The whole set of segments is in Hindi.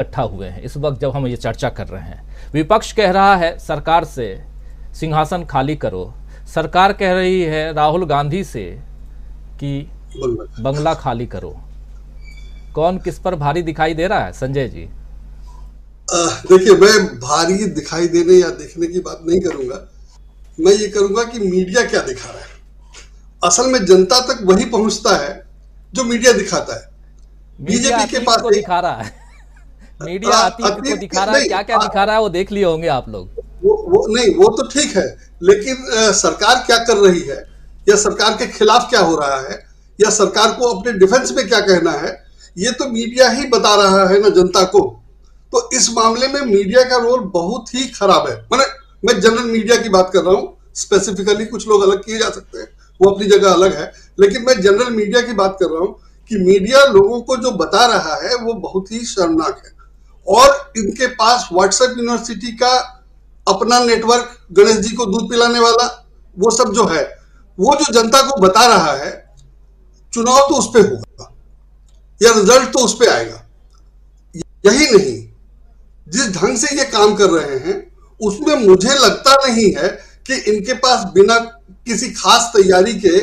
इकट्ठा हुए हैं इस वक्त जब हम ये चर्चा कर रहे हैं। विपक्ष कह रहा है सरकार से सिंहासन खाली करो, सरकार कह रही है राहुल गांधी से कि बंगला खाली करो। कौन किस पर भारी दिखाई दे रहा है संजय जी? देखिए, मैं भारी दिखाई देने या देखने की बात नहीं करूंगा। मैं ये करूंगा कि मीडिया क्या दिखा रहा है। असल में जनता तक वही पहुंचता है जो मीडिया दिखाता है। बीजेपी के पास को दिखा रहा है मीडिया अतीत को दिखा रहा है। क्या क्या दिखा रहा है वो देख लिए होंगे आप लोग। वो नहीं, वो तो ठीक है, लेकिन सरकार क्या कर रही है या सरकार के खिलाफ क्या हो रहा है या सरकार को अपने डिफेंस में क्या कहना है, ये तो मीडिया ही बता रहा है ना जनता को। तो इस मामले में मीडिया का रोल बहुत ही खराब है। मैं जनरल मीडिया की बात कर रहा हूँ, स्पेसिफिकली कुछ लोग अलग किए जा सकते हैं, वो अपनी जगह अलग है, लेकिन मैं जनरल मीडिया की बात कर रहा हूँ कि मीडिया लोगों को जो बता रहा है वो बहुत ही शर्मनाक है। और इनके पास व्हाट्सएप यूनिवर्सिटी का अपना नेटवर्क, गणेश जी को दूध पिलाने वाला, वो सब जो है, वो जो जनता को बता रहा है चुनाव तो उस पर होगा या रिजल्ट तो उस पर आएगा। यही नहीं, जिस ढंग से ये काम कर रहे हैं उसमें मुझे लगता नहीं है कि इनके पास बिना किसी खास तैयारी के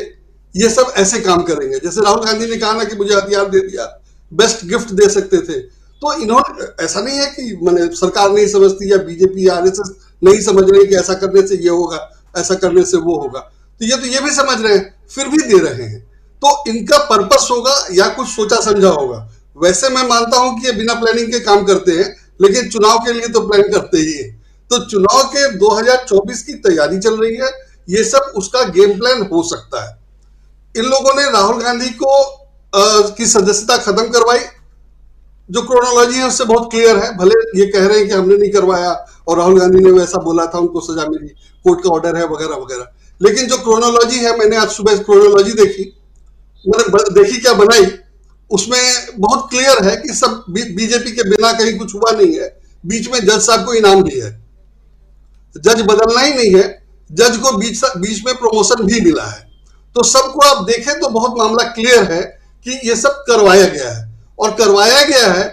ये सब ऐसे काम करेंगे। जैसे राहुल गांधी ने कहा ना कि मुझे हथियार दे दिया, बेस्ट गिफ्ट दे सकते थे, तो इन्होंने, ऐसा नहीं है कि मैंने सरकार नहीं समझती या बीजेपी या आरएसएस नहीं समझ रहे कि ऐसा करने से ये होगा, ऐसा करने से वो होगा, तो ये भी समझ रहे हैं, फिर भी दे रहे हैं। तो इनका पर्पस होगा या कुछ सोचा समझा होगा। वैसे मैं मानता हूं कि ये बिना प्लानिंग के काम करते हैं, लेकिन चुनाव के लिए तो प्लान करते ही है। तो चुनाव के 2024 की तैयारी चल रही है, ये सब उसका गेम प्लान हो सकता है। इन लोगों ने राहुल गांधी को की सदस्यता खत्म करवाई, जो क्रोनोलॉजी है उससे बहुत क्लियर है। भले ये कह रहे हैं कि हमने नहीं करवाया और राहुल गांधी ने वैसा बोला था, उनको सजा मिली, कोर्ट का ऑर्डर है वगैरह वगैरह, लेकिन जो क्रोनोलॉजी है, मैंने आज सुबह क्रोनोलॉजी देखी, मैंने देखी क्या बनाई, उसमें बहुत क्लियर है कि सब बीजेपी के बिना कहीं कुछ हुआ नहीं है। बीच में जज साहब को इनाम भी है, जज बदलना ही नहीं है, जज को बीच में प्रमोशन भी मिला है। तो सबको आप देखें तो बहुत मामला क्लियर है कि ये सब करवाया गया है। और करवाया गया है,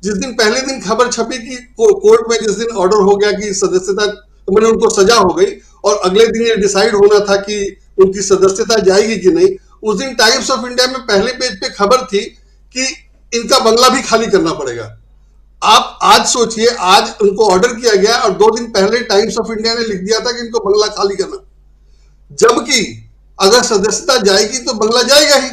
जिस दिन पहले दिन खबर छपी कि कोर्ट में जिस दिन ऑर्डर हो गया कि सदस्यता, तो मैंने उनको सजा हो गई, और अगले दिन ये डिसाइड होना था कि उनकी सदस्यता जाएगी कि नहीं, उस दिन टाइम्स ऑफ इंडिया में पहले पेज पे खबर थी कि इनका बंगला भी खाली करना पड़ेगा। आप आज सोचिए, आज उनको ऑर्डर किया गया और 2 दिन पहले टाइम्स ऑफ इंडिया ने लिख दिया था कि इनको बंगला खाली करना, जबकि अगर सदस्यता जाएगी तो बंगला जाएगा ही।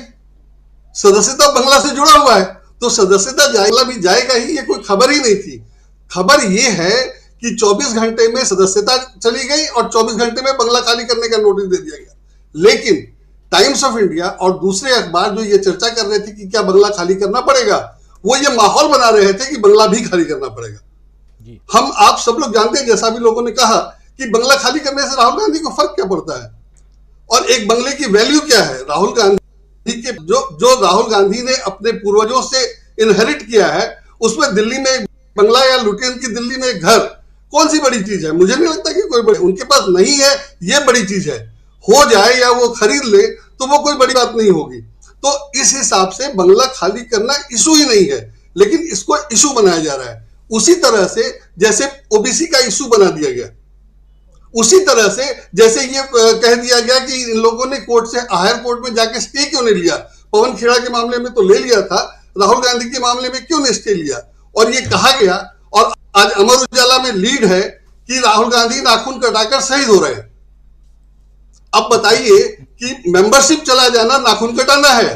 सदस्यता बंगला से जुड़ा हुआ है, तो सदस्यता जाएगा भी जाएगा ही, ये कोई खबर ही नहीं थी। खबर ये है कि 24 घंटे में सदस्यता चली गई और 24 घंटे में बंगला खाली करने का नोटिस दे दिया गया। लेकिन टाइम्स ऑफ इंडिया और दूसरे अखबार जो ये चर्चा कर रहे थे कि क्या बंगला खाली करना पड़ेगा, वो ये माहौल बना रहे थे कि बंगला भी खाली करना पड़ेगा। हम आप सब लोग जानते हैं, जैसा भी लोगों ने कहा, कि बंगला खाली करने से राहुल गांधी को फर्क क्या पड़ता है और एक बंगले की वैल्यू क्या है। राहुल गांधी के जो राहुल गांधी ने अपने पूर्वजों से इनहेरिट किया है, उसमें दिल्ली में एक बंगला या लुटियन की दिल्ली में एक घर, कौन सी बड़ी चीज है? मुझे नहीं लगता कि कोई बड़ी, उनके पास नहीं है, ये बड़ी चीज है। हो जाए या वो खरीद ले तो वो कोई बड़ी बात नहीं होगी। तो इस हिसाब से बंगला खाली करना इशू ही नहीं है, लेकिन इसको इशू बनाया जा रहा है। उसी तरह से जैसे ओबीसी का इशू बना दिया गया, उसी तरह से जैसे ये कह दिया गया कि इन लोगों ने कोर्ट से, हायर कोर्ट में जाके स्टे क्यों नहीं लिया। पवन खेड़ा के मामले में तो ले लिया था, राहुल गांधी के मामले में क्यों नहीं स्टे लिया। और ये कहा गया, और आज अमर उजाला में लीड है कि राहुल गांधी नाखून कटाकर शहीद हो रहे हैं। अब बताइए कि मेंबरशिप चला जाना नाखून कटाना है।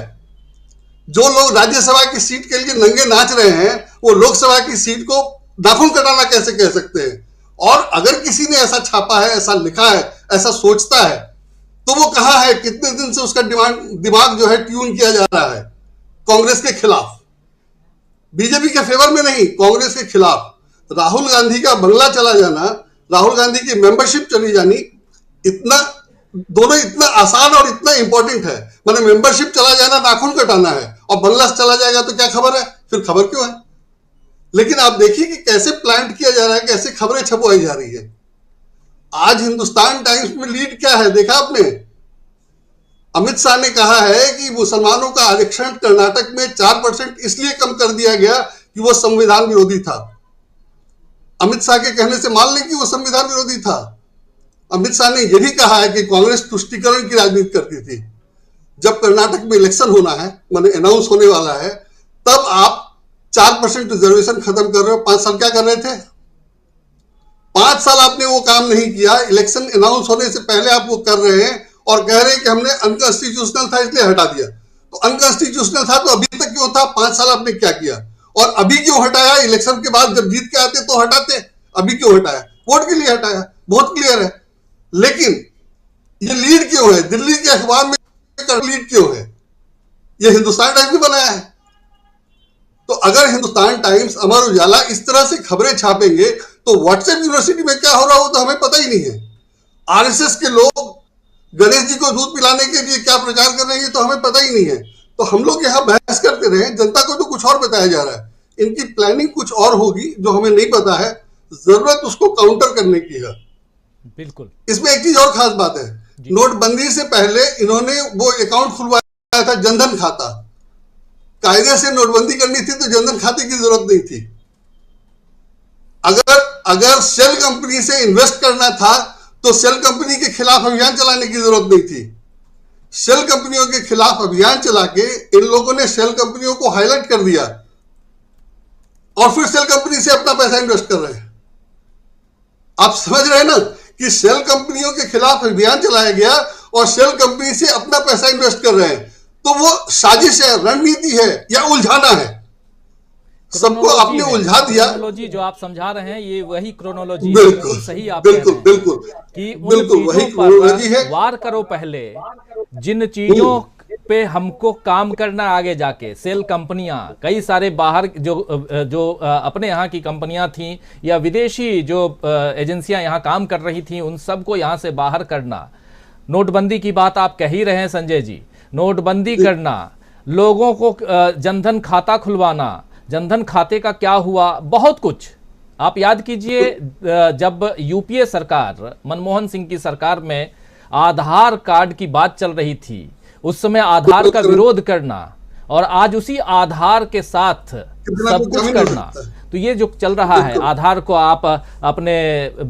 जो लोग राज्यसभा की सीट के लिए नंगे नाच रहे हैं, वो लोकसभा की सीट को नाखून कटाना कैसे कह सकते हैं। और अगर किसी ने ऐसा छापा है, ऐसा लिखा है, ऐसा सोचता है, तो वो कहा है कितने दिन से उसका दिमाग जो है ट्यून किया जा रहा है कांग्रेस के खिलाफ, बीजेपी के फेवर में नहीं, कांग्रेस के खिलाफ। राहुल गांधी का बंगला चला जाना, राहुल गांधी की मेंबरशिप चली जानी, दोनों इतना आसान और इतना इंपॉर्टेंट है। मैंने मेंबरशिप चला जाना नाखून कटाना है, और बंगला चला जाएगा तो क्या खबर है, फिर खबर क्यों है। लेकिन आप देखिए कि कैसे प्लांट किया जा रहा है, कैसे खबरें छपवाई जा रही है। आज हिंदुस्तान टाइम्स में लीड क्या है, देखा आपने? अमित शाह ने कहा है कि मुसलमानों का आरक्षण कर्नाटक में 4% इसलिए कम कर दिया गया कि वो संविधान विरोधी था। अमित शाह के कहने से मान लें कि वो संविधान विरोधी था। अमित शाह ने यह भी कहा है कि कांग्रेस तुष्टीकरण की राजनीति करती थी। जब कर्नाटक में इलेक्शन होना है, माने अनाउंस होने वाला है, तब आप 4% रिजर्वेशन खत्म कर रहे हो। 5 साल क्या कर रहे थे? 5 साल आपने वो काम नहीं किया। इलेक्शन अनाउंस होने से पहले आप वो कर रहे हैं और कह रहे हैं कि हमने अनकॉन्स्टिट्यूशनल था इसलिए हटा दिया। तो अनकॉन्स्टिट्यूशनल था तो अभी तक क्यों था? 5 साल आपने क्या किया? और अभी क्यों हटाया? इलेक्शन के बाद जब जीत के आते तो हटाते, अभी क्यों हटाया? वोट के लिए हटाया, बहुत क्लियर है। लेकिन ये लीड क्यों है? दिल्ली के अखबार में लीड क्यों है? ये हिंदुस्तान टाइम्स ने बनाया है। तो अगर हिंदुस्तान टाइम्स, अमर उजाला इस तरह से खबरें छापेंगे तो व्हाट्सएप यूनिवर्सिटी में क्या हो रहा हो तो हमें पता ही नहीं है। आरएसएस के लोग गणेश जी को दूध पिलाने के लिए क्या प्रचार कर रहे हैं तो हमें पता ही नहीं है। तो हम लोग यहाँ बहस करते रहे, जनता को तो कुछ और बताया जा रहा है। इनकी प्लानिंग कुछ और होगी जो हमें नहीं पता है। जरूरत उसको काउंटर करने की है। बिल्कुल। इसमें एक चीज और खास बात है, नोटबंदी से पहले इन्होंने वो अकाउंट खुलवाया था, जनधन खाता। कायदे से नोटबंदी करनी थी तो जनधन खाते की जरूरत नहीं थी। अगर शेल कंपनी से इन्वेस्ट करना था तो शेल कंपनी के खिलाफ अभियान चलाने की जरूरत नहीं थी। शेल कंपनियों के खिलाफ अभियान चला के इन लोगों ने शेल कंपनियों को हाईलाइट कर दिया और फिर शेल कंपनी से अपना पैसा इन्वेस्ट कर रहे हैं। आप समझ रहे हैं ना कि शेल कंपनियों के खिलाफ अभियान चलाया गया और शेल कंपनी से अपना पैसा इन्वेस्ट कर रहे हैं। तो वो साजिश है, रणनीति है या उलझाना है? सबको आपने उलझा दिया। क्रोनोलॉजी जो आप समझा रहे हैं ये वही क्रोनोलॉजी है। बिल्कुल सही आप बिल्कुल बिल्कुल कि बिल्कुल वही क्रोनोलॉजी है। वार करो पहले जिन चीजों पे हमको काम करना आगे जाके। सेल कंपनियां, कई सारे बाहर जो अपने यहाँ की कंपनियां थी या विदेशी जो एजेंसियां यहाँ काम कर रही थी उन सबको यहाँ से बाहर करना। नोटबंदी की बात आप कह ही रहे हैं संजय जी, नोटबंदी करना, लोगों को जनधन खाता खुलवाना, जनधन खाते का क्या हुआ, बहुत कुछ आप याद कीजिए। जब यूपीए सरकार, मनमोहन सिंह की सरकार में आधार कार्ड की बात चल रही थी, उस समय आधार का विरोध करना और आज उसी आधार के साथ सब कुछ करना। तो ये जो चल रहा है, आधार को आप अपने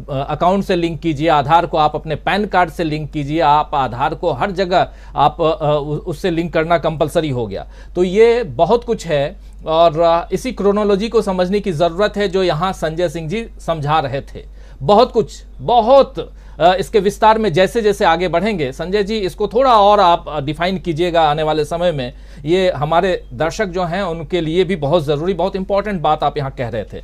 अकाउंट से लिंक कीजिए, आधार को आप अपने पैन कार्ड से लिंक कीजिए, आप आधार को हर जगह आप उससे लिंक करना कंपलसरी हो गया। तो ये बहुत कुछ है और इसी क्रोनोलॉजी को समझने की ज़रूरत है जो यहाँ संजय सिंह जी समझा रहे थे। बहुत कुछ, बहुत इसके विस्तार में जैसे जैसे आगे बढ़ेंगे। संजय जी इसको थोड़ा और आप डिफाइन कीजिएगा आने वाले समय में। ये हमारे दर्शक जो हैं उनके लिए भी बहुत ज़रूरी, बहुत इंपॉर्टेंट बात आप यहाँ कह रहे थे।